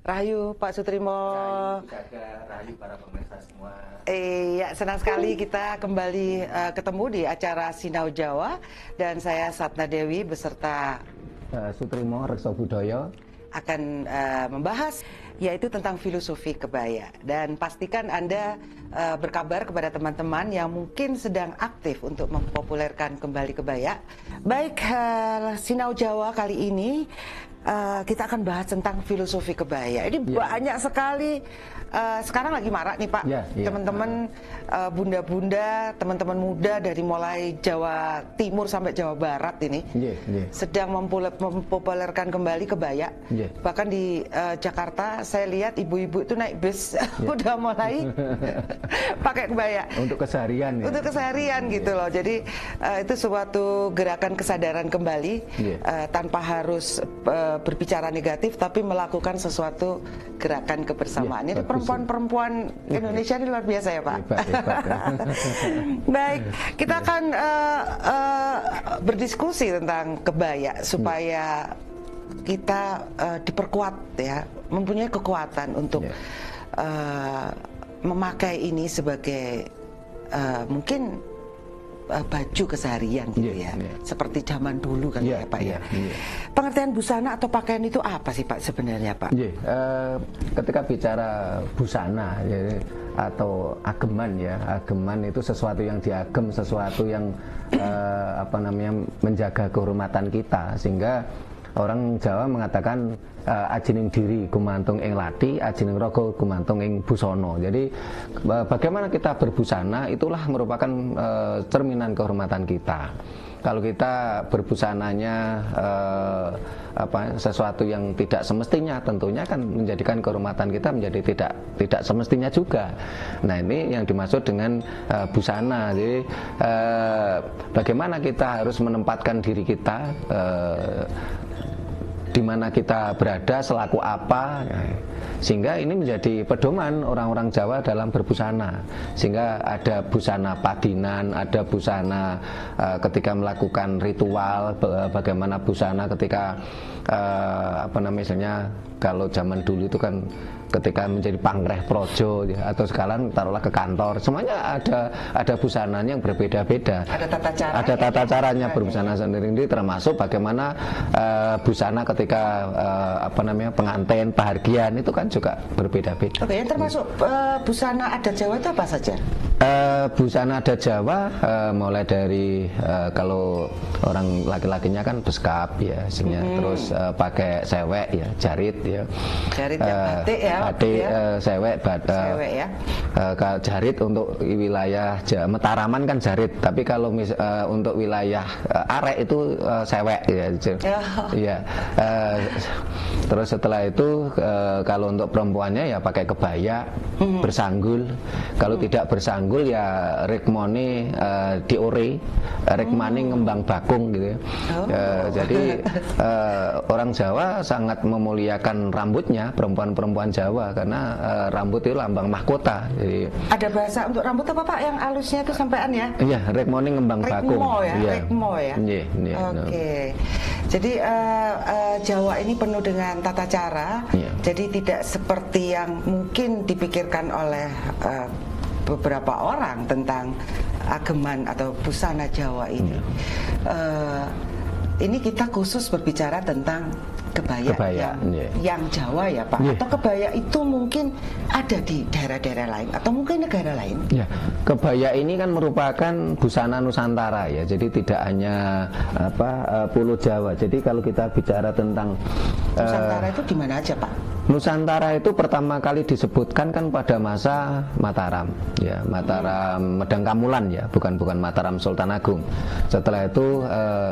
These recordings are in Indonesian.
Rahayu Pak Sutrimo. Rahayu Jaga, rahayu para pemirsa semua. Ya, senang sekali kita kembali ketemu di acara Sinau Jawa dan saya Satna Dewi beserta Sutrimo Rekso Budoyo akan membahas yaitu tentang filosofi kebaya, dan pastikan Anda berkabar kepada teman-teman yang mungkin sedang aktif untuk mempopulerkan kembali kebaya. Baik, Sinau Jawa kali ini kita akan bahas tentang filosofi kebaya. Ini banyak sekali, sekarang lagi marak nih Pak, teman-teman bunda-bunda, teman-teman muda dari mulai Jawa Timur sampai Jawa Barat ini sedang mempopulerkan kembali kebaya. Bahkan di Jakarta saya lihat ibu-ibu itu naik bus udah mulai pakai kebaya untuk keseharian. Untuk keseharian gitu loh. Jadi itu suatu gerakan kesadaran kembali tanpa harus berbicara negatif, tapi melakukan sesuatu gerakan kebersamaan. Ini perempuan-perempuan Indonesia ini luar biasa ya Pak. Hebat. Baik, kita akan berdiskusi tentang kebaya supaya kita diperkuat ya, mempunyai kekuatan untuk memakai ini sebagai mungkin baju keseharian gitu seperti zaman dulu kan ya Pak ya. Pengertian busana atau pakaian itu apa sih Pak sebenarnya Pak? Ketika bicara busana atau ageman ageman itu sesuatu yang diagem, sesuatu yang menjaga kehormatan kita, sehingga orang Jawa mengatakan ajining diri gumantung ing lati, ajining raga gumantung ing busana. Jadi bagaimana kita berbusana itulah merupakan cerminan kehormatan kita. Kalau kita berbusananya sesuatu yang tidak semestinya, tentunya kan menjadikan kehormatan kita menjadi tidak semestinya juga. Nah, ini yang dimaksud dengan busana. Jadi bagaimana kita harus menempatkan diri kita di mana kita berada, selaku apa, sehingga ini menjadi pedoman orang-orang Jawa dalam berbusana. Sehingga ada busana padinan, ada busana ketika melakukan ritual, bagaimana busana ketika misalnya kalau zaman dulu itu kan ketika menjadi pangreh projo atau sekarang taruhlah ke kantor, semuanya ada busananya yang berbeda-beda. Ada tata caranya berbusana sendiri. Ini termasuk bagaimana busana ketika pengantin, pahargyan itu kan juga berbeda-beda. Oke, yang termasuk busana adat Jawa itu apa saja? Busana adat Jawa mulai dari kalau orang laki-lakinya kan beskap ya, terus pakai sewek ya, jarit ya. Jarit batik ya. Batik, sewek ya. Jarit untuk wilayah Mataraman kan jarit, tapi kalau untuk wilayah Arek itu sewek ya. Iya. Terus setelah itu kalau untuk perempuannya ya pakai kebaya, bersanggul. Kalau tidak bersanggul ya rikmone diore, rikmane ngembang bakung gitu. Jadi orang Jawa sangat memuliakan rambutnya, perempuan-perempuan Jawa, karena rambut itu lambang mahkota. Jadi ada bahasa untuk rambut apa Pak yang halusnya itu sampean ya? Iya, rikmone ngembang bakung. Rikmo ya. Oke. Jadi Jawa ini penuh dengan tata cara. Jadi tidak seperti yang mungkin dipikirkan oleh beberapa orang tentang ageman atau busana Jawa ini. Ini kita khusus berbicara tentang kebaya yang Jawa ya Pak, atau kebaya itu mungkin ada di daerah-daerah lain atau mungkin negara lain. Kebaya ini kan merupakan busana Nusantara ya, jadi tidak hanya pulau Jawa. Jadi kalau kita bicara tentang Nusantara itu di mana aja Pak? Nusantara itu pertama kali disebutkan kan pada masa Mataram ya, Mataram Medang Kamulan ya, bukan Mataram Sultan Agung. Setelah itu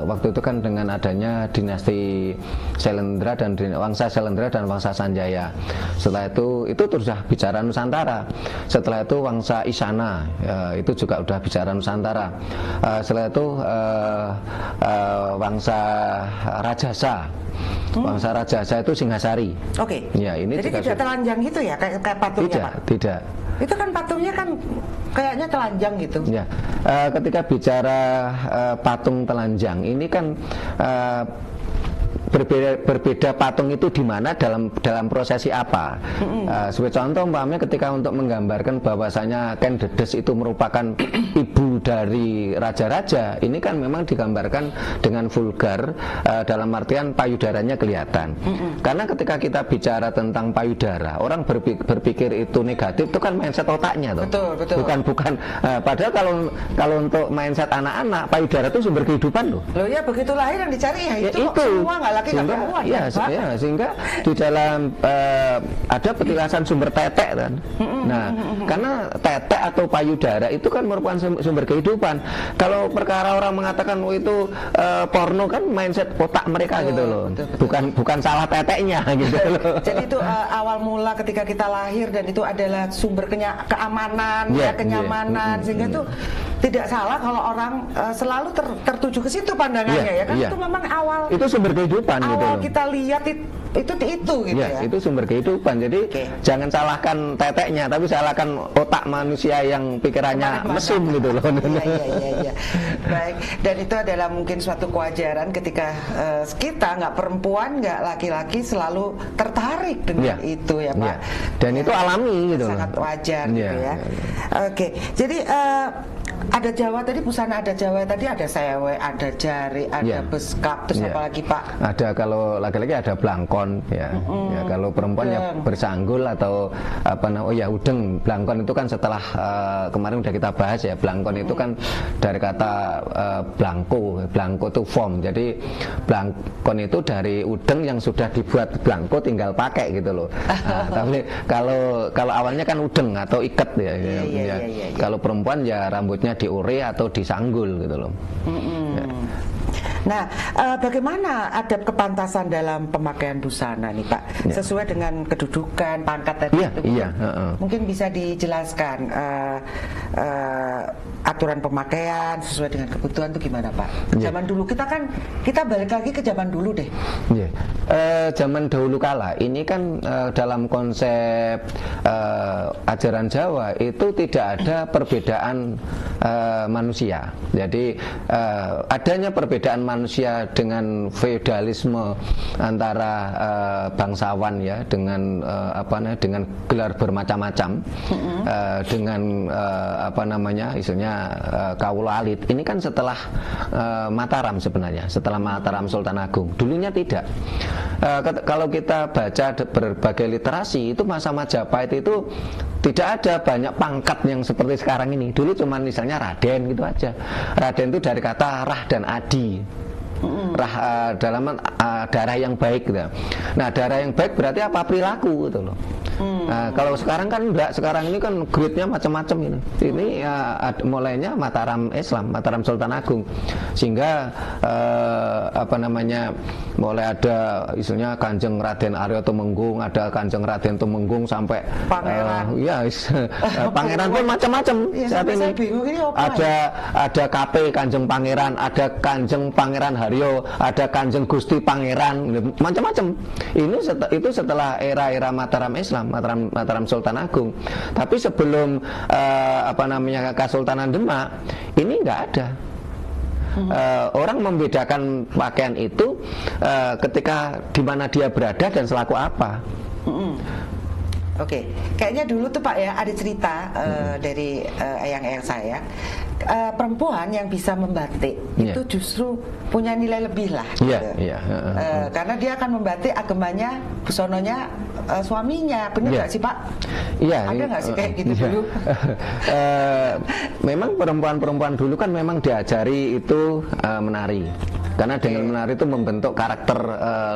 waktu itu kan dengan adanya dinasti Selendra dan Wangsa Selendra dan Wangsa Sanjaya. Setelah itu sudah bicara Nusantara. Setelah itu Wangsa Isana itu juga udah bicara Nusantara. Setelah itu Wangsa Rajasa. Wangsa Rajasa itu Singhasari. Oke. Ya, ini jadi tidak telanjang gitu ya kayak patungnya Pak? Tidak. Itu kan patungnya kan kayaknya telanjang gitu. Ya. Ketika bicara patung telanjang ini kan berbeda patung itu di mana dalam prosesi apa. Sebagai contoh umpamanya ketika untuk menggambarkan bahwasanya Ken Dedes itu merupakan ibu dari raja-raja, ini kan memang digambarkan dengan vulgar, dalam artian payudaranya kelihatan. Karena ketika kita bicara tentang payudara, orang berpikir itu negatif, itu kan mindset otaknya tuh. Betul. Bukan padahal kalau untuk mindset anak-anak, payudara itu sumber kehidupan loh. Loh ya, begitu lahir yang dicari ya itu. Semua nggak laki nggak perempuan. Sehingga di dalam ada petilasan sumber tetek kan. Nah, karena tetek atau payudara itu kan merupakan sumber kehidupan. Kalau perkara orang mengatakan itu porno, kan mindset otak mereka gitu loh. Bukan salah teteknya gitu loh. Jadi itu awal mula ketika kita lahir, dan itu adalah sumber keamanan, kenyamanan, sehingga itu tidak salah kalau orang selalu tertuju ke situ pandangannya, ya kan. Itu memang awal. Itu sumber kehidupan awal gitu loh. Kita lihat itu gitu ya. Itu sumber kehidupan. Jadi jangan salahkan teteknya, tapi salahkan otak manusia yang pikirannya mesum gitu loh. Iya. Baik. Dan itu adalah mungkin suatu kewajaran ketika kita nggak perempuan, nggak laki-laki selalu tertarik dengan itu ya Pak. Dan itu alami gitu. Sangat wajar gitu ya. Oke. Jadi ada Jawa tadi, busana ada Jawa tadi, ada sewe, ada jari, ada beskap, terus apa lagi Pak? Ada, kalau laki-laki ada blangkon ya. Kalau perempuan ya bersanggul atau udeng. Blangkon itu kan setelah kemarin udah kita bahas ya, blangkon itu kan dari kata blanko itu form. Jadi blangkon itu dari udeng yang sudah dibuat blangko, tinggal pakai gitu loh. Tapi kalau awalnya kan udeng atau iket ya. Kalau perempuan ya rambutnya diure atau disanggul gitu loh. Nah, bagaimana adab kepantasan dalam pemakaian busana nih Pak? Sesuai dengan kedudukan, pangkat tadi itu. Mungkin bisa dijelaskan aturan pemakaian sesuai dengan kebutuhan itu gimana Pak? Zaman dulu kita balik lagi ke zaman dulu deh. Zaman dahulu kala ini kan dalam konsep ajaran Jawa itu tidak ada perbedaan manusia. Jadi adanya perbedaan manusia dengan feodalisme antara bangsawan ya, dengan dengan gelar bermacam-macam, dengan istilahnya kaula alit. Ini kan setelah Mataram sebenarnya, setelah Mataram Sultan Agung. Dulunya tidak. Kalau kita baca berbagai literasi, itu masa Majapahit itu tidak ada banyak pangkat yang seperti sekarang ini. Dulu cuma misalnya Raden gitu aja. Raden itu dari kata rah dan adi. Rah dalam darah yang baik gitu. Nah, darah yang baik berarti apa? Perilaku gitu loh. Nah, kalau sekarang kan enggak, sekarang ini kan grade-nya macam-macam ini. Ini mulainya Mataram Islam, Mataram Sultan Agung. Sehingga mulai ada isunya Kanjeng Raden Arya Tumenggung, ada Kanjeng Raden Tumenggung sampai Pangeran. Pangeran pun macam-macam. Saat ini ada KP Kanjeng Pangeran, ada Kanjeng Pangeran Haryo, ada Kanjeng Gusti Pangeran, macam-macam. Itu setelah era Mataram Islam, Mataram Sultan Agung. Tapi sebelum Kesultanan Demak ini nggak ada. Orang membedakan pakaian itu ketika di mana dia berada dan selaku apa. Oke, kayaknya dulu tuh Pak ya ada cerita dari eyang-eyang saya, perempuan yang bisa membatik itu justru punya nilai lebih lah. Karena dia akan membatik agemanya, busononya suaminya, benar nggak sih Pak? Ada nggak sih kayak gitu dulu? Memang perempuan-perempuan dulu kan memang diajari itu menari. Karena dengan menari itu membentuk karakter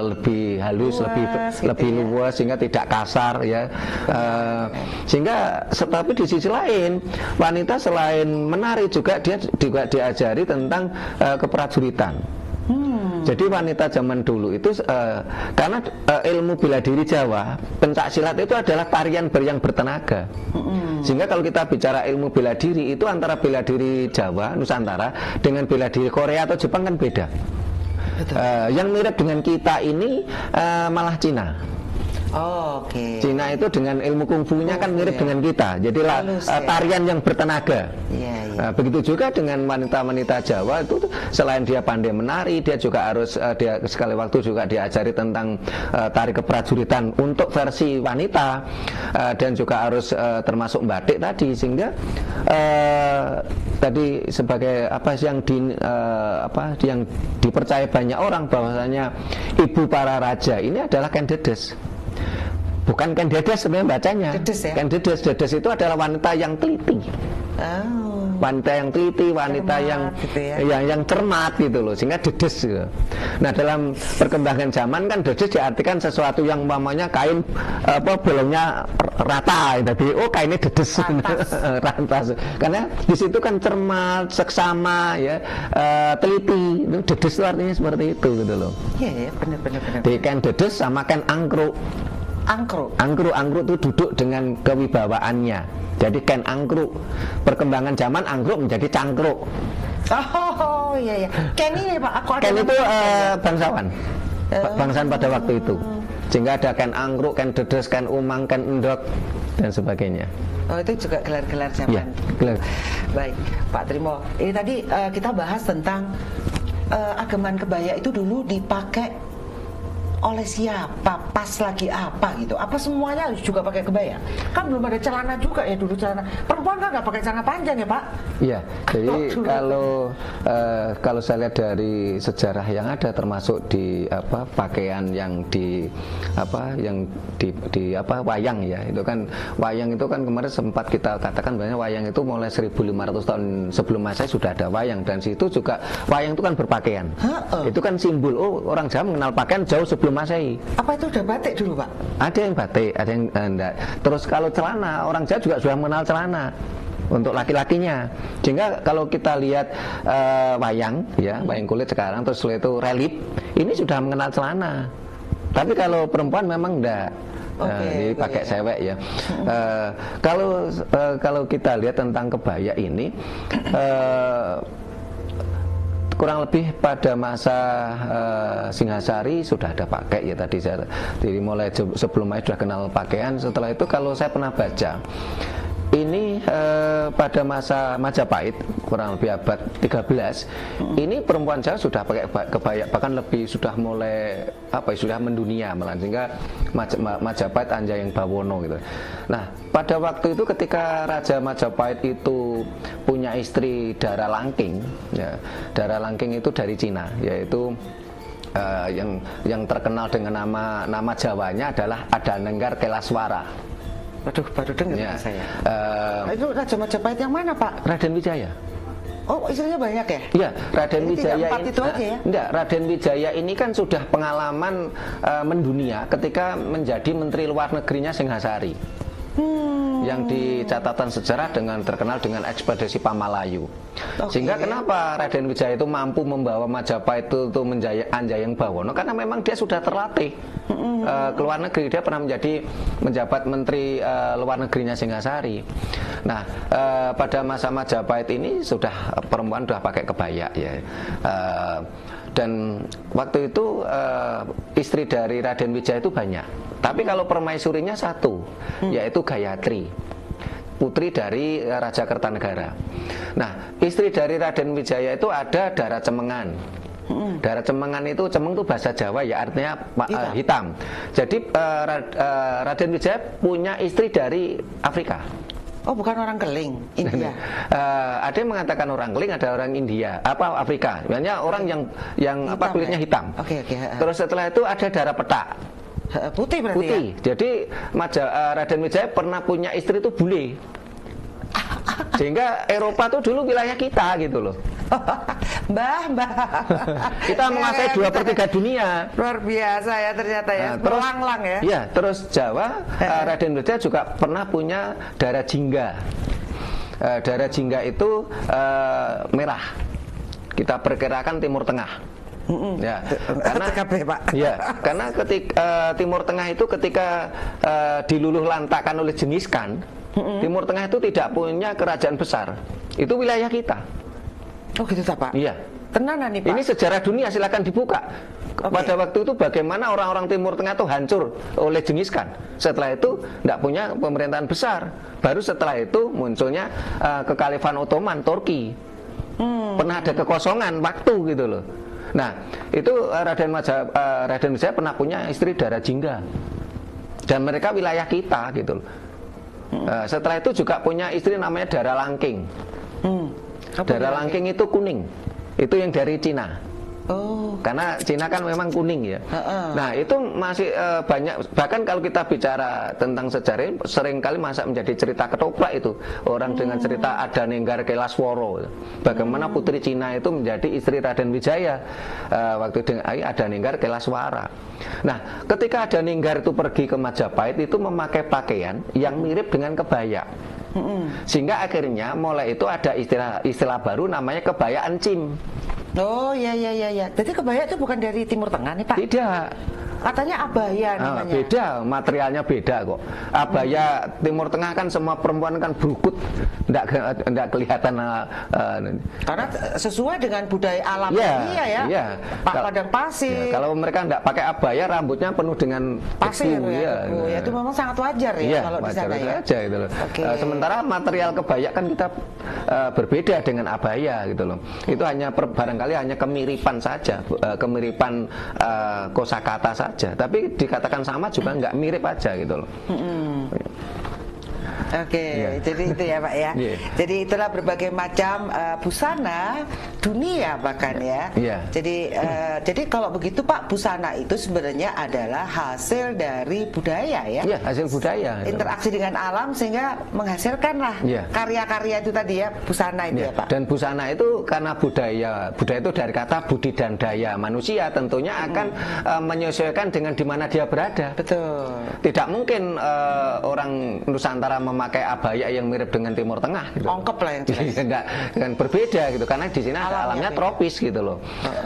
lebih halus, lebih luas, sehingga tidak kasar ya. Sehingga tetapi di sisi lain wanita selain menari juga diajari tentang keprajuritan. Jadi wanita zaman dulu itu karena ilmu bela diri Jawa, pencak silat itu adalah tarian yang bertenaga. Sehingga kalau kita bicara ilmu bela diri itu antara bela diri Jawa, Nusantara dengan bela diri Korea atau Jepang kan beda. Yang mirip dengan kita ini malah Cina. Oke. Cina itu dengan ilmu kungfunya kan mirip dengan kita. Jadi tarian yang bertenaga. Nah, begitu juga dengan wanita-wanita Jawa itu, selain dia pandai menari, dia juga harus dia sekali waktu juga diajari tentang tari keprajuritan untuk versi wanita, dan juga harus termasuk batik tadi, sehingga tadi sebagai yang dipercaya banyak orang bahwasanya ibu para raja ini adalah Ken Dedes. Bukan Ken Dedes sebenarnya bacanya. Dedes, ya? Ken Dedes. Dedes itu adalah wanita yang teliti. Wanita yang teliti, wanita cermat, gitu ya? yang cermat gitu loh, sehingga dedes gitu. Nah, dalam perkembangan zaman kan dedes diartikan sesuatu yang umpamanya kain bolongnya rata, jadi kainnya dedes, rantas. Karena di situ kan cermat, seksama, ya, teliti. Dedes itu artinya seperti itu gitu loh. Iya, benar. Di Ken Dedes sama Ken Angkruk. Angkruk itu duduk dengan kewibawaannya. Jadi Ken Angkruk. Perkembangan zaman angkruk menjadi cangkruk. Oh iya. Ken ini Pak, Ken itu bangsawan. Bangsawan pada waktu itu. Sehingga ada Ken Angkruk, Ken Dedes, Ken Umang, Ken Endok, dan sebagainya. Oh, itu juga gelar-gelar zaman. Ya, gelar. Baik, Pak Trimo. Ini tadi kita bahas tentang ageman kebaya itu dulu dipakai oleh siapa, pas lagi apa gitu. Apa semuanya harus juga pakai kebaya? Kan belum ada celana juga ya dulu, celana perempuan kan nggak pakai celana panjang ya Pak? Iya, jadi kalau saya lihat dari sejarah yang ada, termasuk di pakaian yang di wayang ya, itu kan wayang itu kan kemarin sempat kita katakan bahwa wayang itu mulai 1500 tahun sebelum Masehi sudah ada wayang, dan situ juga wayang itu kan berpakaian. Itu kan simbol orang Jawa mengenal pakaian jauh sebelum Masehi. Apa itu udah batik dulu Pak? Ada yang batik, ada yang enggak. Terus kalau celana, orang Jawa juga sudah mengenal celana untuk laki-lakinya. Sehingga kalau kita lihat wayang kulit sekarang, terus itu relief, ini sudah mengenal celana. Tapi kalau perempuan memang enggak. Jadi pakai sewek ya. Kalau kita lihat tentang kebaya ini, kurang lebih pada masa Singhasari sudah ada pakai ya tadi saya. Jadi mulai sebelum sudah kenal pakaian. Setelah itu kalau saya pernah baca, ini pada masa Majapahit kurang lebih abad 13, ini perempuan Jawa sudah pakai kebaya, bahkan lebih sudah mulai sudah mendunia malah, sehingga Majapahit Anjayeng Bawono gitu. Nah, pada waktu itu ketika Raja Majapahit itu punya istri Dara Langking, ya, Dara Langking itu dari Cina, yaitu yang terkenal dengan nama Jawanya adalah Adanenggar Kelaswara. Waduh, baru dengar ya. Saya. Itu Raja Majapahit yang mana Pak? Raden Wijaya. Oh, istrinya banyak ya? Iya, Raden Wijaya ini itu aja ya? Enggak, Raden Wijaya ini kan sudah pengalaman mendunia ketika menjadi Menteri Luar Negerinya Singhasari. Yang di catatan sejarah terkenal dengan ekspedisi Pamalayu. Sehingga kenapa Raden Wijaya itu mampu membawa Majapahit itu Anjayeng Bawono, karena memang dia sudah terlatih ke luar negeri. Dia pernah menjabat Menteri Luar Negerinya Singhasari. Nah, pada masa Majapahit ini perempuan sudah pakai kebaya ya. Dan waktu itu istri dari Raden Wijaya itu banyak. Tapi kalau permaisurinya satu, yaitu Gayatri, putri dari Raja Kertanegara. Nah, istri dari Raden Wijaya itu ada Dara Cemengan. Dara Cemengan itu, cemeng itu bahasa Jawa ya, artinya hitam. Jadi Raden Wijaya punya istri dari Afrika. Oh, bukan orang Keling, India. Ada yang mengatakan orang Keling, ada orang India, Afrika. Sebenarnya orang yang hitam, kulitnya hitam. Oke. Terus setelah itu ada Dara Petak. Putih berarti. Putih. Ya? Jadi Raden Wijaya pernah punya istri itu bule. Sehingga Eropa tuh dulu wilayah kita gitu loh. Mbah. Kita menguasai 2/3 dunia. Luar biasa ya ternyata ya. Terus Melanglang ya. Iya, terus Jawa, Raden Wijaya juga pernah punya Dara Jingga. Dara Jingga itu merah. Kita perkirakan Timur Tengah. Ya, karena Pak. Ya, karena ketika Timur Tengah itu ketika diluluh lantakan oleh Genghis Khan, Timur Tengah itu tidak punya kerajaan besar. Itu wilayah kita. Oh gitu Pak? Iya. Tenanan nih Pak. Ini sejarah dunia, silakan dibuka. Pada waktu itu bagaimana orang-orang Timur Tengah itu hancur oleh Genghis Khan. Setelah itu tidak punya pemerintahan besar. Baru setelah itu munculnya Kekhalifan Ottoman Turki. Pernah ada kekosongan waktu gitu loh. Nah, itu Raden Wijaya pernah punya istri Dara Jingga. Dan mereka wilayah kita gitu loh. Setelah itu juga punya istri namanya Dara Langking. Dara Langking itu kuning. Itu yang dari Cina. Karena Cina kan memang kuning ya. Nah itu masih banyak. Bahkan kalau kita bicara tentang sejarah, seringkali masa menjadi cerita ketoprak itu. Orang dengan cerita Adanenggar Kelaswara. Bagaimana putri Cina itu menjadi istri Raden Wijaya waktu dengan Adanenggar Kelaswara. Nah ketika Adanenggar itu pergi ke Majapahit, itu memakai pakaian yang mirip dengan kebaya. Sehingga akhirnya mulai itu ada istilah baru namanya kebaya encim. Oh iya. Jadi kebaya itu bukan dari Timur Tengah nih Pak? Tidak. Katanya abaya namanya. Beda, materialnya beda kok. Abaya Timur Tengah kan semua perempuan kan berukut, tidak kelihatan. Karena sesuai dengan budaya alam ya. Iya. Padang pasir. Ya, kalau mereka tidak pakai abaya, rambutnya penuh dengan pasir debu, ya. Itu memang sangat wajar ya kalau di sana ya. Aja, gitu loh. Sementara material kebaya kan kita berbeda dengan abaya gitu loh. Itu hanya barangkali hanya kemiripan saja, kemiripan kosakata saja. Tapi dikatakan sama juga nggak mirip aja gitu loh. Jadi itu ya Pak ya. Jadi itulah berbagai macam busana dunia bahkan ya. Jadi kalau begitu Pak, busana itu sebenarnya adalah hasil dari budaya ya. Iya, hasil budaya. Interaksi dengan alam sehingga menghasilkanlah karya-karya itu tadi ya, busana itu ya Pak. Dan busana itu karena budaya itu dari kata budi dan daya manusia, tentunya akan menyesuaikan dengan di mana dia berada. Betul. Tidak mungkin orang Nusantara memakai abaya yang mirip dengan Timur Tengah gitu. Ongkep lah yang jelas. Dengan berbeda gitu, karena di sini alamnya tropis gitu loh.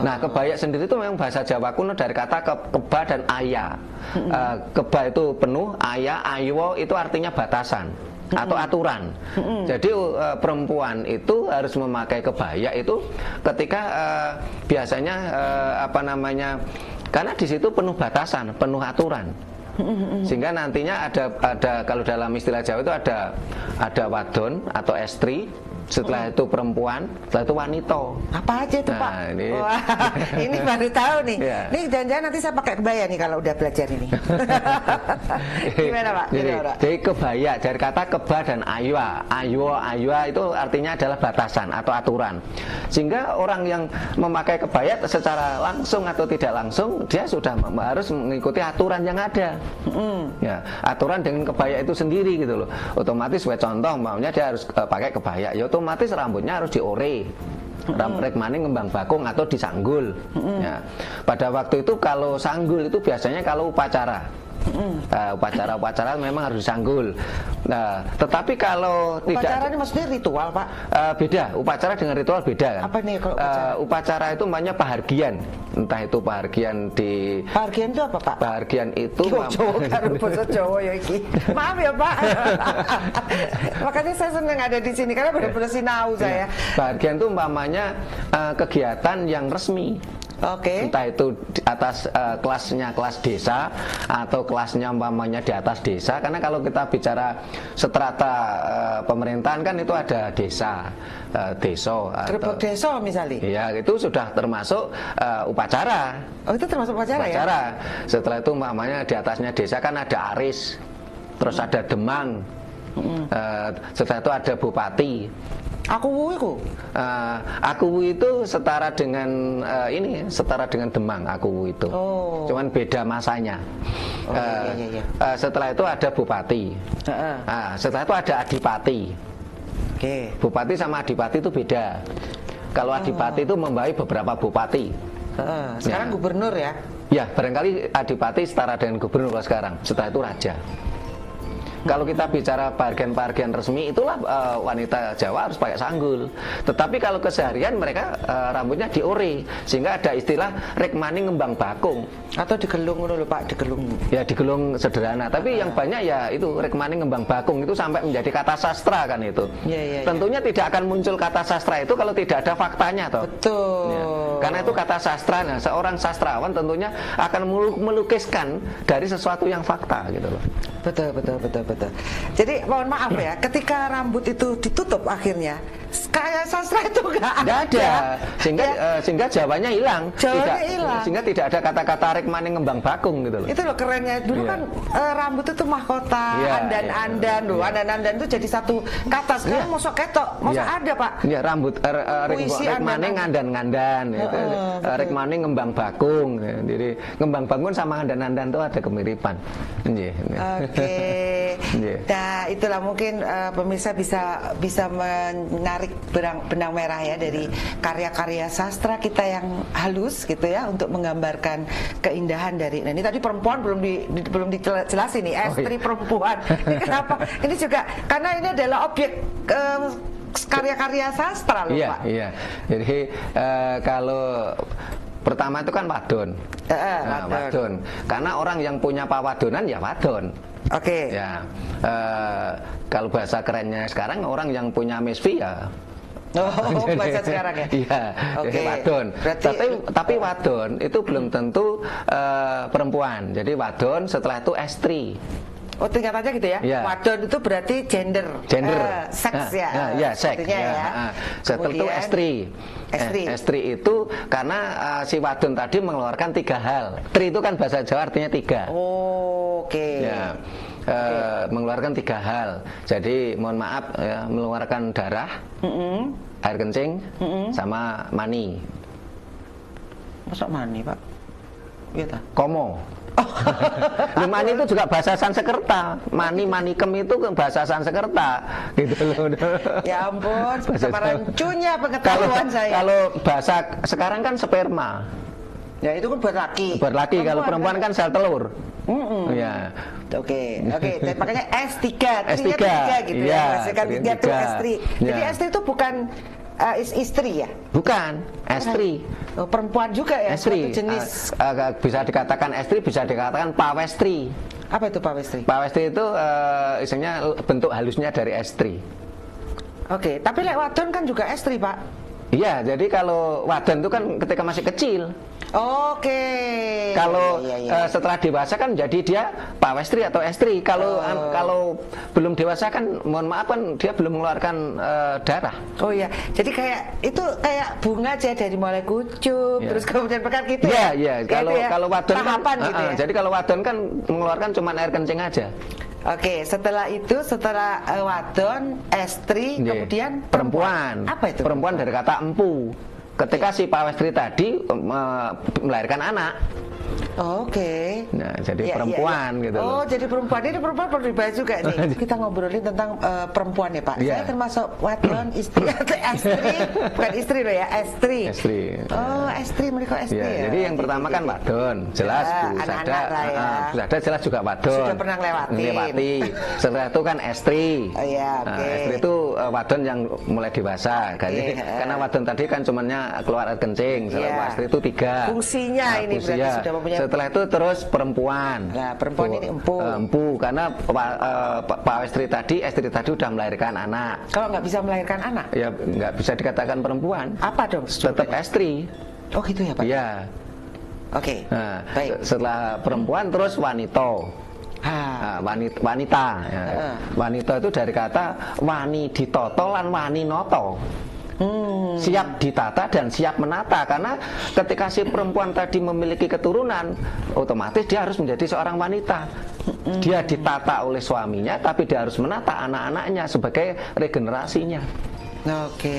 Nah, kebaya sendiri itu memang bahasa Jawa kuno dari kata keba dan aya. Keba itu penuh, aya, aywo itu artinya batasan atau aturan. Jadi perempuan itu harus memakai kebaya itu ketika biasanya karena di situ penuh batasan, penuh aturan. Sehingga nantinya ada kalau dalam istilah Jawa itu ada wadon atau estri, setelah itu perempuan, setelah itu wanita. Apa aja itu Pak? Ini baru tahu nih. Ini jangan-jangan nanti saya pakai kebaya nih kalau udah belajar ini. Gimana Pak? Jadi kebaya dari kata keba dan aywa. Aywa itu artinya adalah batasan atau aturan. Sehingga orang yang memakai kebaya secara langsung atau tidak langsung, dia sudah harus mengikuti aturan yang ada. Aturan dengan kebaya itu sendiri gitu loh. Otomatis contoh maunya dia harus pakai kebaya. Ya otomatis rambutnya harus diore, rambut maning ngembang bakung atau disanggul. Pada waktu itu kalau sanggul itu biasanya kalau upacara. Upacara memang harus disanggul. Tetapi kalau upacara ini maksudnya ritual Pak? Beda, upacara dengan ritual beda kan. Apa nih kalau upacara itu namanya pahargian. Entah itu pahargian di. Pahargian itu apa Pak? Pahargian itu. Jawa karo basa Jawa ya iki. Maaf ya Pak. Makanya saya senang ada di sini karena benar-benar sinau saya. Pahargian itu umpamanya kegiatan yang resmi. Entah itu di atas kelasnya kelas desa atau kelasnya umpamanya di atas desa, karena kalau kita bicara strata pemerintahan kan itu ada desa, gerbek desa misalnya. Iya, itu sudah termasuk upacara. Oh, itu termasuk upacara ya? Setelah itu umpamanya di atasnya desa kan ada aris, terus ada demang, setelah itu ada bupati. Akuwu itu setara dengan setara dengan Demang Akuwu itu. Cuman beda masanya. Setelah itu ada bupati. Setelah itu ada adipati. Bupati sama adipati itu beda. Kalau adipati itu membawahi beberapa bupati. Sekarang gubernur ya? Ya, barangkali adipati setara dengan gubernur sekarang. Setelah itu raja. Kalau kita bicara pahargian-pahargian resmi, itulah wanita Jawa harus pakai sanggul. Tetapi kalau keseharian mereka rambutnya diore, sehingga ada istilah rekmani ngembang bakung. Atau digelung dulu Pak, digelung. Ya digelung sederhana, tapi yang banyak ya itu rekmani ngembang bakung itu sampai menjadi kata sastra kan itu. Tentunya tidak akan muncul kata sastra itu kalau tidak ada faktanya toh. Betul. Karena itu kata sastra. Nah, seorang sastrawan tentunya akan melukiskan dari sesuatu yang fakta gitu loh. Betul. Jadi mohon maaf ya, ketika rambut itu ditutup akhirnya, kayak sastra itu nggak ada. Sehingga Jawanya hilang. Sehingga tidak ada kata-kata rek maning ngembang bakung gitu loh. Itu loh kerennya. Dulu kan rambut itu mahkota, andan-andan loh. Andan-andan itu jadi satu kata. Sekarang mosok ketok, mosok ada Pak. Iya, rambut rek maning ngandan-ngandan. Rek maning ngembang bakung. Jadi ngembang bakung sama andan-andan itu ada kemiripan. Oke. Nah, itulah mungkin pemirsa bisa menarik benang merah ya dari karya-karya sastra kita yang halus gitu ya untuk menggambarkan keindahan dari. Nah, ini tadi perempuan belum dijelasin nih, estri perempuan. Ini kenapa? Ini juga karena ini adalah objek karya-karya sastra loh, Pak. Iya. Jadi kalau pertama itu kan wadon. Wadon. Karena orang yang punya pawadonan ya wadon. Oke. Ya. Kalau bahasa kerennya sekarang orang yang punya misfi ya. Bahasa sekarang ya. Iya. Oke. Wadon. Tapi wadon itu belum tentu perempuan. Jadi wadon setelah itu estri. Oh, tingkatannya gitu ya? Ya. Wadon itu berarti gender. Seks ya. Ya, seks. Setelah itu estri. Estri itu karena si wadon tadi mengeluarkan 3 hal. Tri itu kan bahasa Jawa artinya 3. Oke. Ya. Mengeluarkan 3 hal. Jadi mohon maaf ya, mengeluarkan darah, air kencing, sama mani. Masuk mani, Pak? Iya ta? Komo. Mani itu juga bahasa Sanskerta. Manikem itu bahasa Sanskerta gitu loh. Ya ampun, separancunya pengetahuan saya. Kalau bahasa sekarang kan sperma. Ya itu kan buat laki. Buat laki, kalau perempuan kan sel telur. Ya. Oke. Dan makanya S3 gitu ya. Masukkan 3 tuh estri. Jadi estri itu bukan istri ya? Bukan, estri. Perempuan juga ya? Estri. Jenis. Bisa dikatakan estri, bisa dikatakan pawestri. Apa itu pawestri? Pawestri itu isinya bentuk halusnya dari estri. Oke, tapi lek wadon kan juga estri, Pak. Iya, jadi kalau wadon itu kan ketika masih kecil. Oke. Kalau setelah dewasa kan jadi dia pawestri atau estri. Kalau belum dewasa kan, mohon maaf kan dia belum mengeluarkan darah. Oh iya, jadi kayak bunga aja dari mulai kucup terus kemudian pekat gitu ya. Iya. Kalau wadon tahapan kan, gitu ya. Jadi kalau wadon kan mengeluarkan cuma air kencing aja. Oke, setelah wadon, estri, kemudian perempuan. Apa itu? Perempuan dari kata empu. Ketika si pawestri tadi melahirkan anak. Oke. Nah, jadi perempuan gitu loh. Oh, jadi perempuan. Ini perempuan perlu dibahas juga nih. Kita ngobrolin tentang perempuan ya, Pak. Saya termasuk wadon, istri atau estri. Bukan istri loh ya, estri. Oh, estri, mereka estri ya. Jadi yang pertama kan wadon, jelas Bu Sada jelas juga wadon. Sudah pernah lewati. Setelah itu kan estri. Oh iya, oke. Estri itu wadon yang mulai dewasa. Karena wadon tadi kan cumannya keluar air kencing. Setelah estri itu 3. Fungsinya ini berarti sudah mempunyai. Setelah itu terus perempuan. Nah, perempuan ini empu. Empu karena estri tadi sudah melahirkan anak. Kalau nggak bisa melahirkan anak? Ya nggak bisa dikatakan perempuan. Apa dong? Tetap estri. Oh gitu ya Pak? Iya. Oke. Nah, baik. Setelah perempuan terus wanita. Wanita. Ya. Wanita itu dari kata wani ditoto lan wani noto. Siap ditata dan siap menata. Karena ketika si perempuan tadi memiliki keturunan, otomatis dia harus menjadi seorang wanita. Dia ditata oleh suaminya, tapi dia harus menata anak-anaknya sebagai regenerasinya. Oke.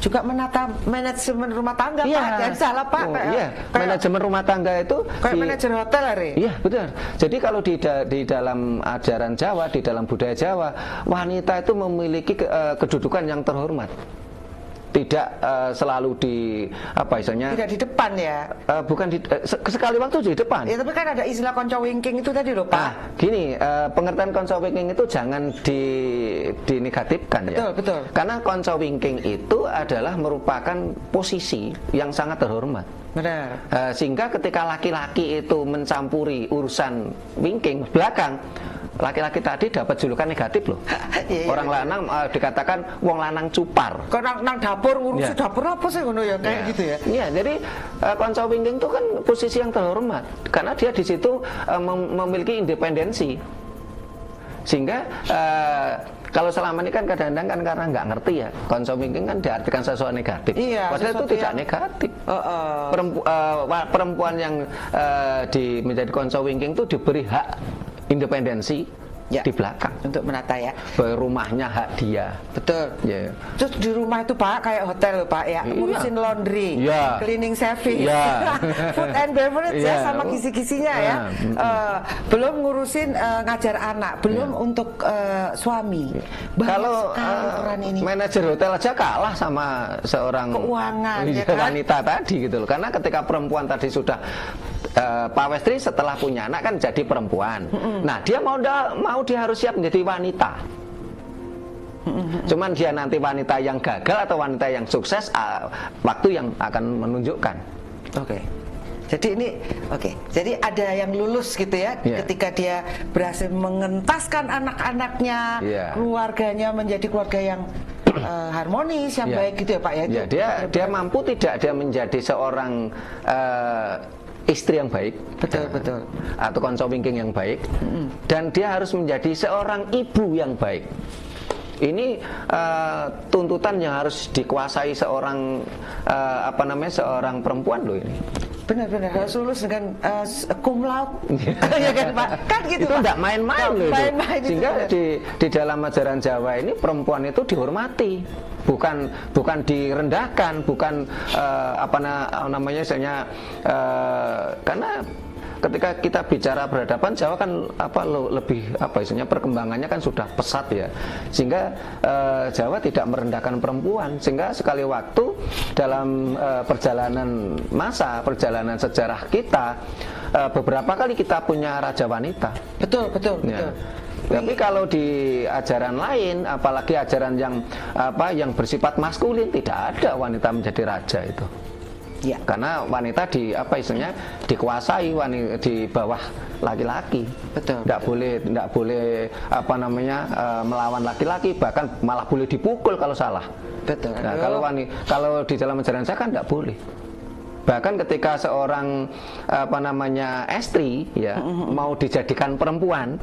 Juga menata manajemen rumah tangga, Pak. Jangan salah, Pak. Manajemen rumah tangga itu kayak manajer hotel, Ari. Iya, betul. Jadi kalau di dalam ajaran Jawa, di dalam budaya Jawa, wanita itu memiliki kedudukan yang terhormat. Tidak selalu tidak di depan ya. Bukan sekali waktu di depan. Ya, tapi kan ada istilah konco winking itu tadi loh, Pak. Gini, pengertian konco winking itu jangan dinegatifkan. Betul, ya. Betul. Karena konco winking itu adalah merupakan posisi yang sangat terhormat. Benar. Sehingga ketika laki-laki itu mencampuri urusan winking belakang, laki-laki tadi dapat julukan negatif loh. Orang lanang dikatakan wong lanang cupar. Kok nang dapur ngurusi dapur apa sih ngono ya kayak gitu ya. Iya, jadi konco wingking itu kan posisi yang terhormat karena dia di situ memiliki independensi. Sehingga kalau selama ini kan kadang-kadang kan karena nggak ngerti ya, konco wingking kan diartikan sesuatu negatif. Padahal itu tidak negatif. Perempuan yang menjadi konco wingking itu diberi hak independensi di belakang untuk menata ya. Rumahnya hak dia. Betul. Yeah. Terus di rumah itu Pak kayak hotel Pak ya, ngurusin laundry, cleaning service, food and beverage ya sama kisi-kisinya ya. Belum ngurusin ngajar anak, belum untuk suami. Kalau manajer hotel aja kalah sama seorang keuangan ya kan? Wanita tadi gitu loh. Karena ketika perempuan tadi sudah Pak Westri setelah punya anak kan jadi perempuan. Nah, dia dia harus siap menjadi wanita. Cuman dia nanti wanita yang gagal atau wanita yang sukses, waktu yang akan menunjukkan. Jadi ada yang lulus gitu ya, ketika dia berhasil mengentaskan anak-anaknya, keluarganya menjadi keluarga yang harmonis, yang baik gitu ya Pak ya. Dia mampu tidak dia menjadi seorang istri yang baik, betul, atau konco wingking yang baik, dan dia harus menjadi seorang ibu yang baik. Ini tuntutan yang harus dikuasai seorang seorang perempuan loh ini. Benar-benar harus lulus dengan cum laude, ya kan Pak? Kan gitu. Itu tidak main-main loh. Sehingga di dalam ajaran Jawa ini perempuan itu dihormati, bukan direndahkan, bukan karena ketika kita bicara peradaban Jawa kan perkembangannya kan sudah pesat ya, sehingga Jawa tidak merendahkan perempuan, sehingga sekali waktu dalam perjalanan sejarah kita beberapa kali kita punya raja wanita. Betul. Tapi kalau di ajaran lain, apalagi ajaran yang bersifat maskulin, tidak ada wanita menjadi raja itu. Karena wanita dikuasai di bawah laki-laki. Betul. Tidak boleh melawan laki-laki, bahkan malah boleh dipukul kalau salah. Betul. Nah, kalau di dalam ajaran saya kan tidak boleh. Bahkan ketika seorang estri mau dijadikan perempuan,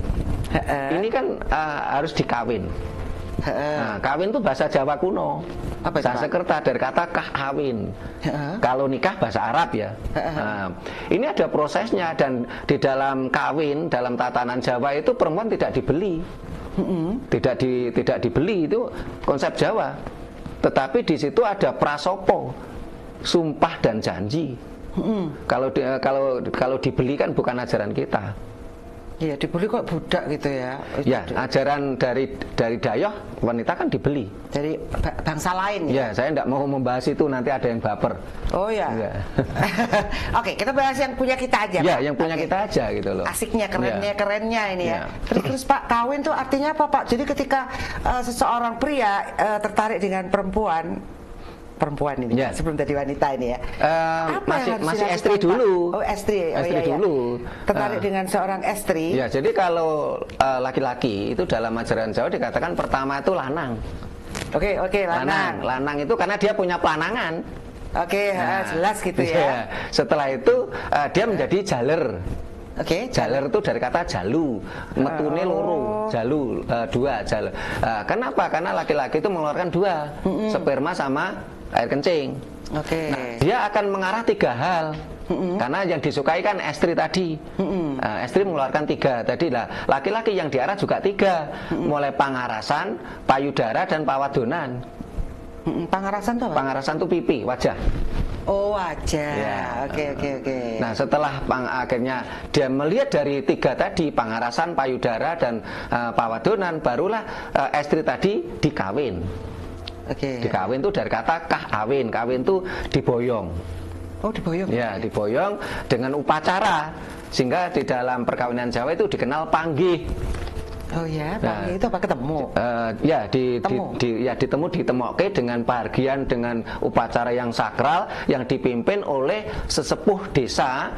ini kan harus dikawin. Nah, kawin itu bahasa Jawa kuno. Sanskerta dari kata kahwin. Kalau nikah bahasa Arab ya. Nah, ini ada prosesnya, dan di dalam kawin, dalam tatanan Jawa itu perempuan tidak dibeli. Tidak dibeli, itu konsep Jawa. Tetapi di situ ada prasopo, sumpah dan janji. Kalau dibeli kan bukan ajaran kita. Iya, dibeli kok budak gitu ya. Ya, ajaran dari Dayoh, wanita kan dibeli. Dari bangsa lain ya? Ya, saya tidak mau membahas itu, nanti ada yang baper. Oh ya. Oke, kita bahas yang punya kita aja. Ya, yang punya kita aja gitu loh. Asiknya, kerennya ini ya. Terus Pak, kawin tuh artinya apa Pak? Jadi ketika seseorang pria tertarik dengan perempuan ini sebelum jadi wanita ini ya. Masih estri dulu. Oh, estri dulu. Tertarik dengan seorang estri. Ya, jadi kalau laki-laki itu dalam ajaran Jawa dikatakan pertama itu lanang. Oke, lanang. Lanang itu karena dia punya pelanangan. Jelas gitu ya. Setelah itu dia menjadi jaler. Jaler itu dari kata jalu, metune loro, jalu dua jaler. Kenapa? Karena laki-laki itu mengeluarkan dua, sperma sama air kencing. Nah, dia akan mengarah tiga hal. Karena yang disukai kan estri tadi. Estri mengeluarkan tiga tadi lah. Laki-laki yang diarah juga tiga, mulai pangarasan, payudara dan pawadonan. Pangarasan itu apa? Pangarasan itu pipi, wajah. Oh, wajah. Ya. Oke. Nah, setelah akhirnya dia melihat dari tiga tadi, pangarasan, payudara dan pawadonan, barulah estri tadi dikawin. Dikawin itu dari kata kahawin. Kawin itu diboyong. Oh, diboyong. Ya, diboyong dengan upacara. Sehingga di dalam perkawinan Jawa itu dikenal panggih. Oh ya, panggih itu apa, ketemu? Ya, ditemu ditemokke dengan bahagian, dengan upacara yang sakral yang dipimpin oleh sesepuh desa,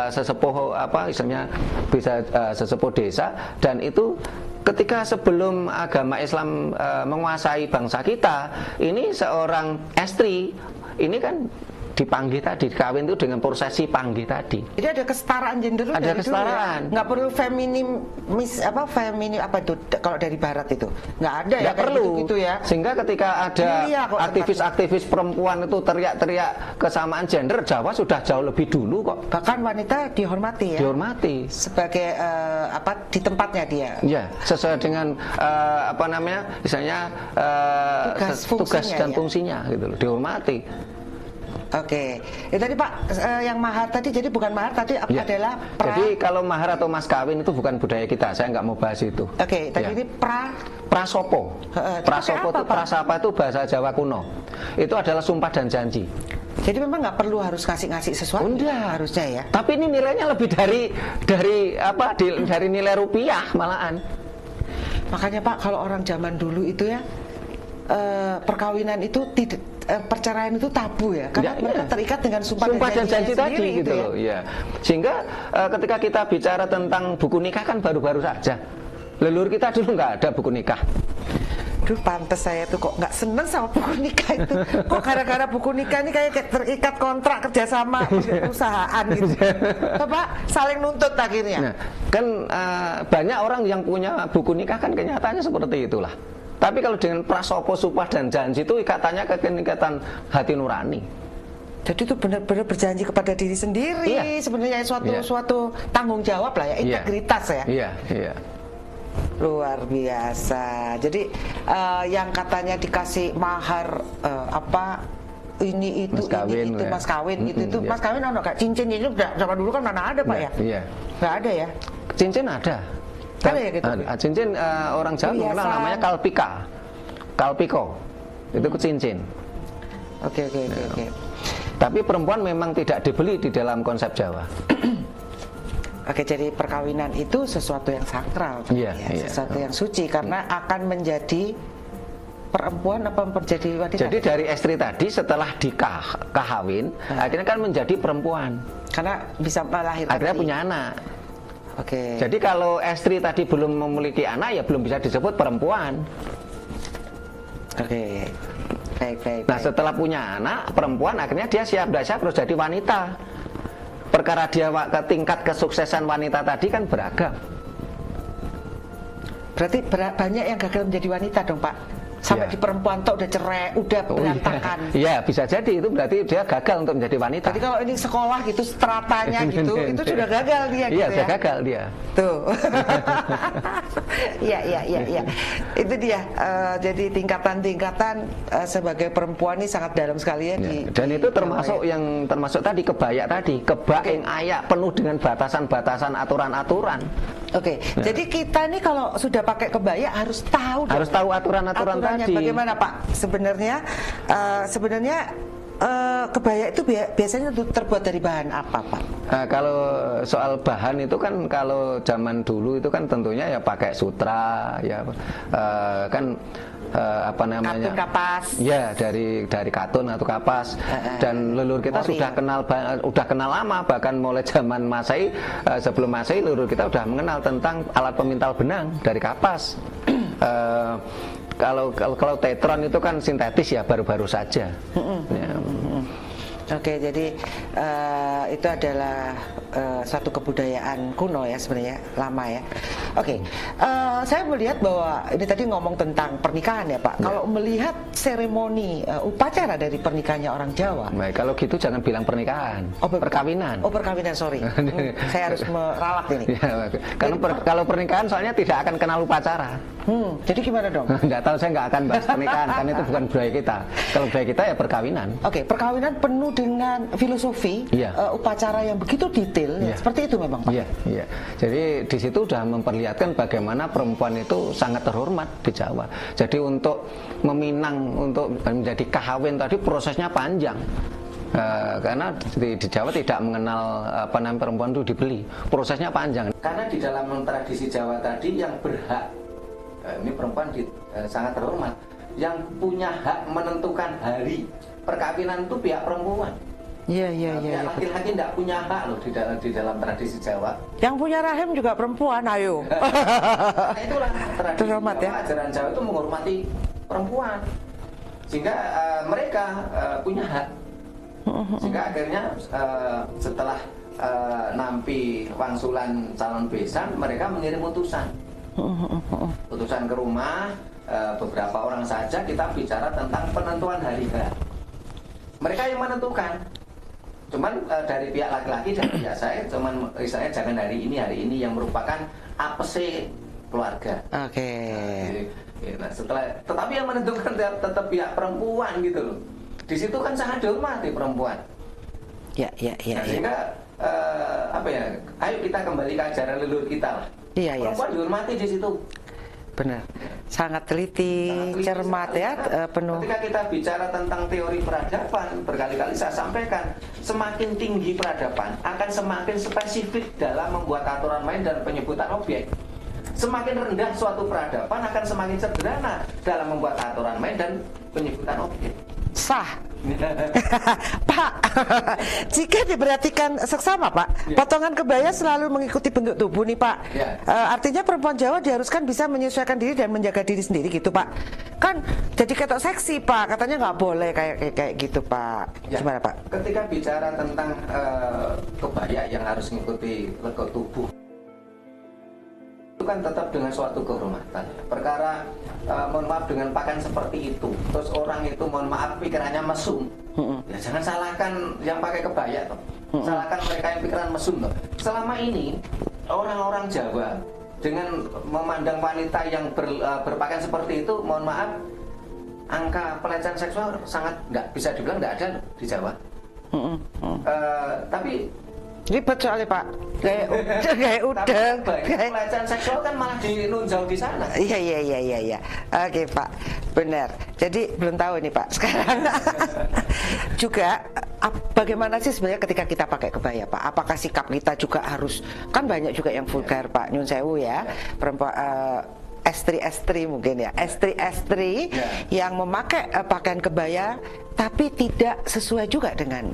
sesepuh apa istilahnya, bisa sesepuh desa. Dan itu ketika sebelum agama Islam menguasai bangsa kita, ini seorang istri ini kan dipanggih tadi, kawin itu dengan prosesi panggih tadi. Jadi ada kesetaraan gender. Ada kesetaraan. Ya? Nggak perlu feminim apa itu kalau dari barat itu nggak ada. Nggak ya perlu gitu ya. Sehingga ketika ada aktivis-aktivis perempuan itu teriak-teriak kesamaan gender, Jawa sudah jauh lebih dulu kok. Bahkan wanita dihormati ya. Dihormati sebagai di tempatnya dia. Ya, sesuai dengan apa namanya, misalnya tugas dan fungsinya gitu loh, dihormati. Oke, tadi Pak yang mahar tadi, jadi bukan mahar tadi adalah Jadi kalau mahar atau mas kawin itu bukan budaya kita, saya nggak mau bahas itu. Oke, tadi ini prasopo. Prasopo itu prasapa itu bahasa Jawa kuno. Itu adalah sumpah dan janji. Jadi memang nggak perlu harus ngasih sesuatu. Harusnya ya. Tapi ini nilainya lebih dari nilai rupiah malahan. Makanya Pak, kalau orang zaman dulu itu ya perkawinan itu tidak, perceraian itu tabu ya, karena mereka terikat dengan sumpah dan janji tadi gitu loh ya. Sehingga ketika kita bicara tentang buku nikah kan baru-baru saja. Leluhur kita dulu nggak ada buku nikah. Duh, pantes saya tuh kok nggak seneng sama buku nikah itu. Kok gara-gara buku nikah ini kayak terikat kontrak kerjasama perusahaan gitu. Pak, saling nuntut akhirnya. Nah, kan banyak orang yang punya buku nikah kan kenyataannya seperti itulah. Tapi kalau dengan prasopo, sumpah dan janji itu ikatannya ikatan hati nurani. Jadi itu benar-benar berjanji kepada diri sendiri. Sebenarnya suatu tanggung jawab lah ya, integritas ya. Iya. Luar biasa. Jadi yang katanya dikasih mahar ini itu mas kawin gitu. Mas kawin ono gak? Cincin itu zaman dulu kan mana ada Pak ya? Iya. Nggak ada ya? Cincin ada. Ada ya gitu? Cincin orang Jawa mengenal namanya kalpiko. Itu cincin. Oke. Tapi perempuan memang tidak dibeli di dalam konsep Jawa. Oke, jadi perkawinan itu sesuatu yang sakral, sesuatu yang suci, karena akan menjadi perempuan apa menjadi wanita. Jadi dari istri tadi setelah dikahwin, akhirnya kan menjadi perempuan. Karena bisa melahirkan. Akhirnya punya anak. Oke. Jadi kalau istri tadi belum memiliki anak, ya belum bisa disebut perempuan. Oke. Baik. Nah, setelah punya anak perempuan, akhirnya dia siap harus jadi wanita. Perkara dia ke tingkat kesuksesan wanita tadi kan beragam. Berarti banyak yang gagal menjadi wanita dong Pak. Sampai di perempuan tuh udah cerai, udah berantakan. Iya, bisa jadi itu berarti dia gagal untuk menjadi wanita. Jadi kalau ini sekolah gitu stratanya gitu, itu sudah gagal dia. Iya, sudah gagal dia. Tuh. Iya. Itu dia. Jadi tingkatan-tingkatan sebagai perempuan ini sangat dalam sekali ya. Dan itu termasuk tadi kebaya tadi, kebak yang ayak penuh dengan batasan-batasan, aturan-aturan. Oke. Jadi kita nih kalau sudah pakai kebaya harus tahu aturan-aturan tadi. Bagaimana Pak? Sebenarnya kebaya itu biasanya terbuat dari bahan apa Pak? Kalau soal bahan itu kan kalau zaman dulu itu kan tentunya ya pakai sutra ya apa namanya, katun kapas. Ya, dari katun atau kapas. Dan leluhur kita sudah kenal lama, bahkan mulai zaman Masehi, sebelum Masehi leluhur kita sudah mengenal tentang alat pemintal benang dari kapas. Kalau tetron itu kan sintetis ya, baru-baru saja. Oke, jadi itu adalah satu kebudayaan kuno ya sebenarnya, lama ya. Oke, saya melihat bahwa ini tadi ngomong tentang pernikahan ya Pak. Kalau melihat seremoni upacara dari pernikahannya orang Jawa. Baik, kalau gitu jangan bilang pernikahan, perkawinan. Oh, perkawinan, sorry. Saya harus meralat ini. Karena kalau pernikahan soalnya tidak akan kenal upacara. Jadi gimana dong? Nggak tahu, saya nggak akan bahas pernikahan karena itu bukan budaya kita. Kalau budaya kita ya perkawinan. Oke, perkawinan penuh dengan filosofi, upacara yang begitu detail, seperti itu memang Pak. Iya. Jadi di situ sudah memperlihatkan bagaimana perempuan itu sangat terhormat di Jawa. Jadi untuk meminang, untuk menjadi kahawin tadi prosesnya panjang. Karena di Jawa tidak mengenal apa namanya perempuan itu dibeli, prosesnya panjang. Karena di dalam tradisi Jawa tadi yang berhak, ini perempuan sangat terhormat, yang punya hak menentukan hari perkawinan itu pihak perempuan. Iya. Laki-laki tidak punya hak loh di dalam tradisi Jawa. Yang punya rahim juga perempuan, ayo. Nah, itulah tradisi Terhormat, Jawa, ya. ajaran Jawa itu menghormati perempuan, sehingga mereka punya hak. Sehingga akhirnya setelah nampi wangsulan calon besan, mereka mengirim utusan ke rumah. Beberapa orang saja kita bicara tentang penentuan hari H. Mereka yang menentukan. Cuman dari pihak laki-laki dan pihak saya cuman misalnya jangan hari ini yang merupakan apese keluarga. Oke. Nah, tetapi yang menentukan tetap pihak perempuan gitu loh. Di situ kan sangat dihormati perempuan. Ya. Sehingga ayo kita kembali ke ajaran leluhur kita lah. Iya. Perempuan dihormati di situ. Benar. Sangat teliti, cermat ya, penuh. Ketika kita bicara tentang teori peradaban, berkali-kali saya sampaikan, semakin tinggi peradaban akan semakin spesifik dalam membuat aturan main dan penyebutan objek. Semakin rendah suatu peradaban akan semakin sederhana dalam membuat aturan main dan penyebutan objek. Sah. Pak, jika diperhatikan seksama Pak, potongan kebaya selalu mengikuti bentuk tubuh nih Pak. Artinya perempuan Jawa diharuskan bisa menyesuaikan diri dan menjaga diri sendiri gitu Pak. Kan jadi ketok seksi Pak, katanya nggak boleh kayak gitu Pak. Gimana Pak? Ketika bicara tentang kebaya yang harus mengikuti lekuk tubuh, itu kan tetap dengan suatu kehormatan. Perkara mohon maaf dengan pakaian seperti itu, terus orang itu mohon maaf pikirannya mesum, ya jangan salahkan yang pakai kebaya toh. Salahkan mereka yang pikiran mesum toh. Selama ini orang-orang Jawa dengan memandang wanita yang berpakaian seperti itu, mohon maaf, angka pelecehan seksual sangat nggak bisa dibilang nggak ada loh di Jawa. Tapi ribet soalnya Pak, kayak udah pelecehan seksual kan malah dinunjau di sana. Iya. Oke Pak, benar. Jadi belum tahu nih Pak sekarang. Juga bagaimana sih sebenarnya ketika kita pakai kebaya Pak? Apakah sikap kita juga harus, kan banyak juga yang vulgar Pak, nyun sewu ya, perempuan estri mungkin ya, estri yang memakai pakaian kebaya tapi tidak sesuai juga dengan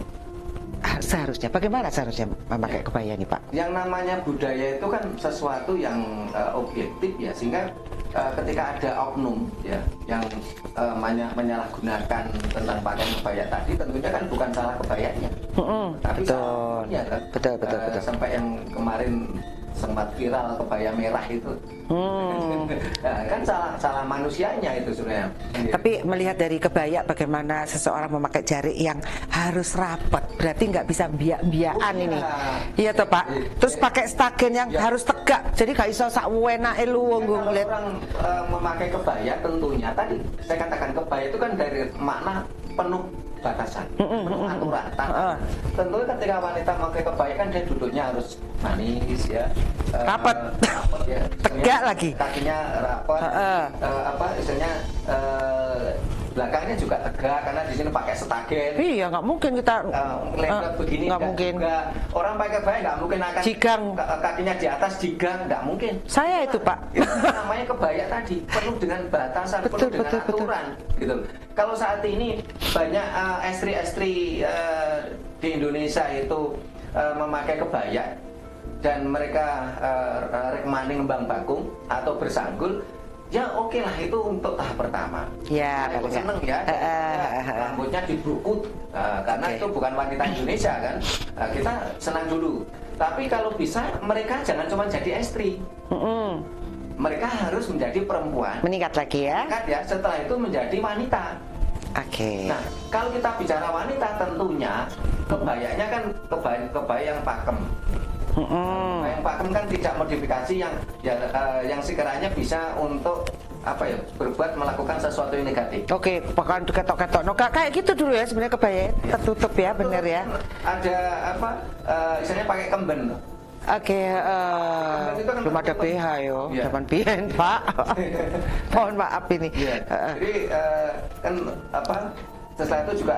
seharusnya. Bagaimana seharusnya memakai kebaya nih Pak? Yang namanya budaya itu kan sesuatu yang objektif ya, sehingga ketika ada oknum ya yang menyalahgunakan tentang pakaian kebaya tadi, tentunya kan bukan salah kebayanya, tapi betul. Salahnya kan. Betul. Sampai yang kemarin sempat viral kebaya merah itu, kan salah manusianya itu sebenarnya. Tapi melihat dari kebaya bagaimana seseorang memakai jari yang harus rapat, berarti nggak bisa biak-biakan ini. Iya toh Pak. Terus pakai stagen yang harus tegak, jadi nggak bisa sak wenake lu ngelihat. Orang memakai kebaya tentunya tadi saya katakan kebaya itu kan dari makna penuh batasan, penuh aturan. Tentunya ketika wanita memakai kebaya kan dia duduknya harus manis ya, rapat ya, tegak lagi, kakinya rapat, istilahnya belakangnya juga tegak karena di sini pakai stagen. Iya, nggak mungkin kita begini, nggak mungkin. Orang pakai kebaya nggak mungkin akan jigang, kakinya di atas jigang, nggak mungkin. Saya itu Pak, itu namanya kebaya tadi, penuh dengan batasan, penuh dengan aturan gitu. Kalau saat ini banyak estri-estri di Indonesia itu memakai kebaya dan mereka rek maning ngembang bakung atau bersanggul, ya oke lah, itu untuk tahap pertama. Ya, aku seneng ya, rambutnya dibrukut, karena itu bukan wanita Indonesia kan. Kita senang dulu. Tapi kalau bisa mereka jangan cuma jadi estri. Mereka harus menjadi perempuan. Meningkat lagi ya. Meningkat ya, setelah itu menjadi wanita. Oke. Nah, kalau kita bicara wanita tentunya kebayanya kan kebaya yang pakem. Yang pakem kan tidak modifikasi yang sekiranya bisa untuk berbuat melakukan sesuatu yang negatif. Oke, bahkan ketok-ketok. Kayak gitu dulu ya sebenarnya kebaya tertutup ya, benar ya. Ada misalnya pakai kemben. Oke, belum ada BH yo, zaman biyen Pak. Mohon maaf ini. Jadi kan Setelah itu juga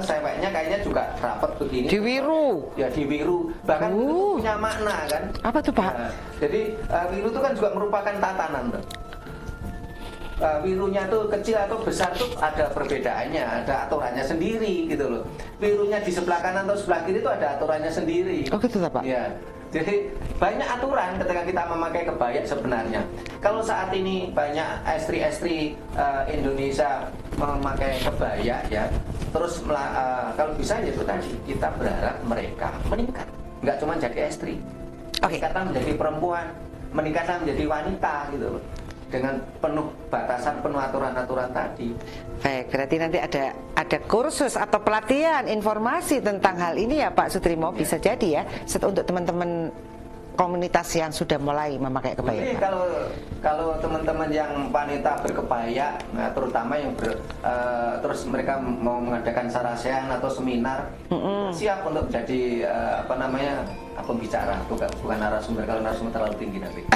seweknya kayaknya juga rapat begini. Diwiru. Ya diwiru. Bahkan itu punya makna kan. Apa tuh Pak? Nah, jadi wiru itu kan juga merupakan tatanan tuh. Wirunya tuh kecil atau besar tuh ada perbedaannya, ada aturannya sendiri gitu loh. Wirunya di sebelah kanan atau sebelah kiri itu ada aturannya sendiri. Oh gitu Pak? Ya. Jadi banyak aturan ketika kita memakai kebaya sebenarnya. Kalau saat ini banyak estri-estri Indonesia memakai kebaya ya, terus kalau bisa ya itu tadi kita berharap mereka meningkat, nggak cuma jadi estri, meningkatlah menjadi perempuan, meningkatlah menjadi wanita gitu loh, dengan penuh batasan, penuh aturan-aturan tadi. Baik, berarti nanti ada kursus atau pelatihan informasi tentang hal ini ya Pak Sutrimo, bisa jadi ya untuk teman-teman komunitas yang sudah mulai memakai kebaya. Jadi kalau teman-teman yang wanita berkebaya, nah, terutama yang terus mereka mau mengadakan sarasehan atau seminar, siap untuk menjadi pembicara, bukan narasumber. Kalau narasumber terlalu tinggi nanti.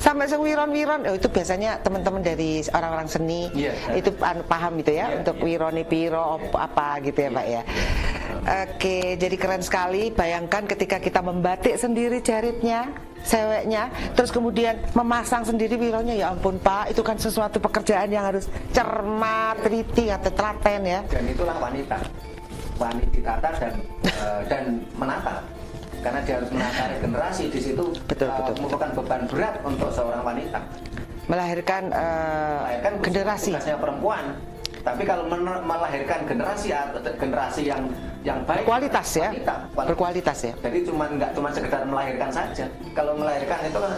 Sampai sewiron-wiron, itu biasanya teman-teman dari orang-orang seni itu paham itu ya, untuk wironi piro apa gitu ya Pak ya. Oke, jadi keren sekali. Bayangkan ketika kita membatik sendiri jaritnya, seweknya, terus kemudian memasang sendiri wironya, ya ampun Pak, itu kan sesuatu pekerjaan yang harus cermat, teliti, atau telaten ya. Dan itulah wanita ditata dan menata, karena dia harus menata regenerasi di situ. Betul. Merupakan beban berat untuk seorang wanita melahirkan generasi. Tugasnya perempuan, tapi kalau melahirkan generasi yang baik, berkualitas ya, berkualitas ya. Jadi nggak cuma sekedar melahirkan saja. Kalau melahirkan itu kan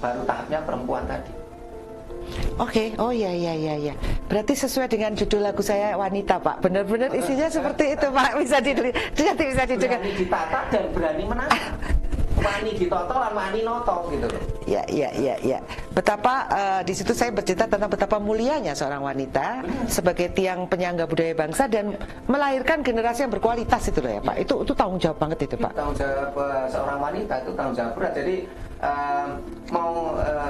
baru tahapnya perempuan tadi. Oke, oh iya. Berarti sesuai dengan judul lagu saya Wanita Pak. Benar-benar isinya seperti itu Pak. Bisa didengar. Berani ditata dan berani menata. Wani ditoto lan wani noto gitu loh. Ya. Betapa di situ saya bercerita tentang betapa mulianya seorang wanita sebagai tiang penyangga budaya bangsa dan melahirkan generasi yang berkualitas itu loh ya Pak. Itu tanggung jawab banget itu Pak. Tanggung jawab seorang wanita itu tanggung jawab berat. Jadi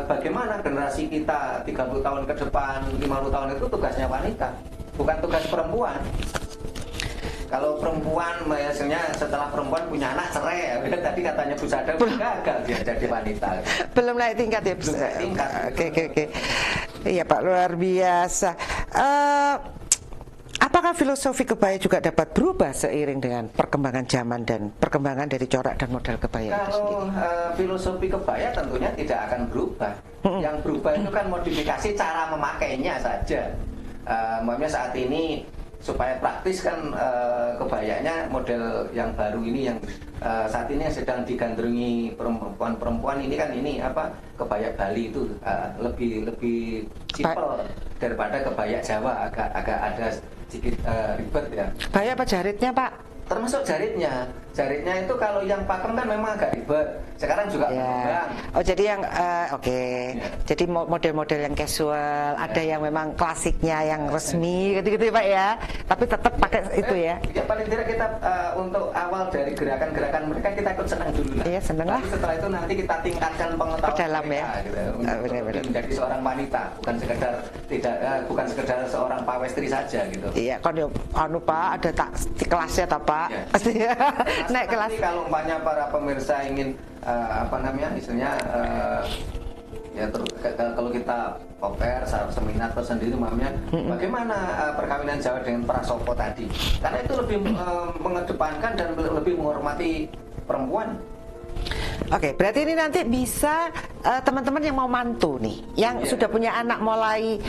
bagaimana generasi kita 30 tahun ke depan, 50 tahun itu tugasnya wanita, bukan tugas perempuan. Kalau perempuan biasanya setelah perempuan punya anak cerai ya. Tadi katanya Bu Sada gagal dia jadi wanita. Belum naik tingkat ya. Belum naik tingkat. Oke. Iya Pak, luar biasa. Apakah filosofi kebaya juga dapat berubah seiring dengan perkembangan zaman dan perkembangan dari corak dan model kebaya itu sendiri? Filosofi kebaya tentunya tidak akan berubah. Yang berubah itu kan modifikasi cara memakainya saja. Maksudnya saat ini supaya praktis kan kebayanya model yang baru ini yang saat ini yang sedang digandrungi perempuan ini kan kebaya Bali itu lebih simpel daripada kebaya Jawa, agak ada sedikit ribet ya. Kebaya apa jaritnya Pak? Termasuk jaritnya itu kalau yang pakem kan memang agak ribet. Sekarang juga berkembang. Oh jadi yang jadi model-model yang casual, ada yang memang klasiknya, yang resmi gitu-gitu ya Pak ya. Tapi tetap pakai itu ya. Ya paling tidak kita untuk awal dari gerakan-gerakan mereka kita ikut senang dulu lah. Iya senang lah. Setelah itu nanti kita tingkatkan pengetahuan dalam mereka, ya. Gitu, untuk menjadi seorang wanita, bukan sekedar seorang pawestri saja gitu. Iya kan Pak ada kelasnya tak Pak. Ya. Naik kelas. Kalau umpamanya para pemirsa ingin istilahnya kalau kita oper seminar tersendiri bagaimana perkawinan Jawa dengan prasopo tadi, karena itu lebih mengedepankan dan lebih menghormati perempuan. Oke, berarti ini nanti bisa teman-teman yang mau mantu nih, yang sudah punya anak mulai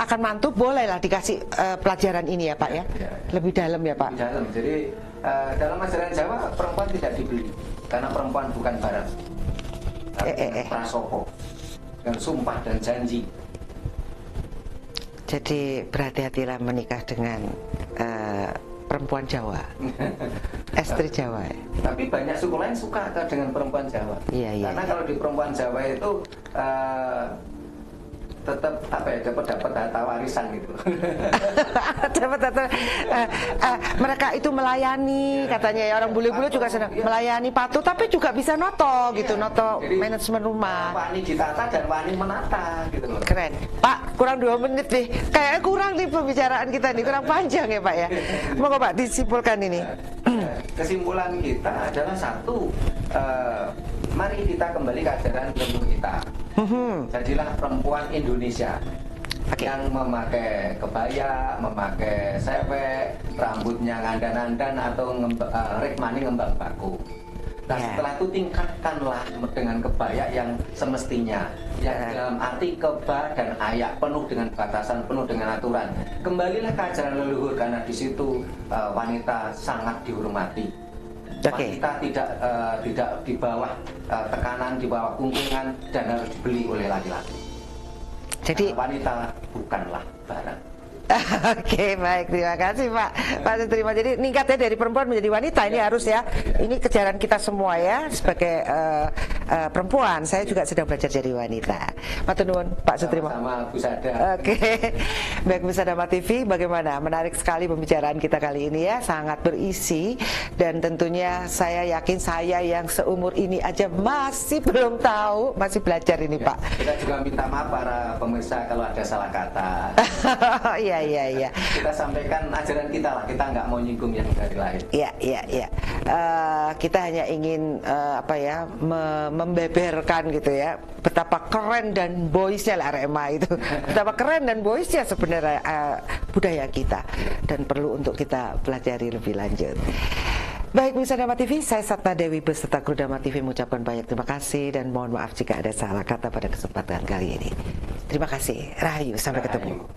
akan mantu, bolehlah dikasih pelajaran ini ya Pak ya. Lebih dalam ya Pak. Lebih dalam. Jadi dalam ajaran Jawa perempuan tidak dibeli karena perempuan bukan barang. Prasopo dan sumpah dan janji. Jadi berhati-hatilah menikah dengan perempuan Jawa, estri Jawa. Tapi banyak suku lain suka dengan perempuan Jawa. Iya. Karena kalau di perempuan Jawa itu tetap dapat harta warisan gitu. Mereka itu melayani katanya ya, orang bule-bule juga senang melayani patuh, tapi juga bisa noto gitu, noto manajemen rumah. Wani ditata dan wani menata gitu loh. Keren. Pak, kurang 2 menit nih. Kayaknya kurang nih pembicaraan kita nih, kurang panjang ya Pak ya. Moga Pak disimpulkan ini. Kesimpulan kita adalah satu, mari kita kembali ke ajaran leluhur kita. Jadilah perempuan Indonesia yang memakai kebaya, memakai sewek, rambutnya ngandan-ngandan atau rekmani ngembang baku. Nah setelah itu tingkatkanlah dengan kebaya yang semestinya, yang dalam arti keba dan ayak, penuh dengan batasan, penuh dengan aturan. Kembalilah ke ajaran leluhur, karena di situ wanita sangat dihormati. Wanita tidak di bawah tekanan, di bawah kungkungan dan harus dibeli oleh laki-laki. Jadi wanita bukanlah barang. Oke, baik, terima kasih Pak. Pak terima. Jadi ningkatnya dari perempuan menjadi wanita ini harus ya. Ini kejaran kita semua ya sebagai perempuan. Saya juga sedang belajar jadi wanita. Matur nuwun Pak Sutrimo. Sama Bu Sada. Oke. Baik, Bisa Dama TV, bagaimana? Menarik sekali pembicaraan kita kali ini ya, sangat berisi, dan tentunya saya yakin saya yang seumur ini aja masih belum tahu, masih belajar ini Pak. Kita juga minta maaf para pemirsa kalau ada salah kata. Iya. Kita sampaikan ajaran kita lah, kita nggak mau nyinggung yang dari lain. Iya. Kita hanya ingin membeberkan gitu ya, betapa keren dan boysnya lah RMA itu, betapa keren dan boysnya sebenarnya budaya kita, dan perlu untuk kita pelajari lebih lanjut. Baik, Bisa Dama TV, saya Satna Dewi beserta kru Dama TV mengucapkan banyak terima kasih dan mohon maaf jika ada salah kata pada kesempatan kali ini. Terima kasih, Rahayu, sampai ketemu.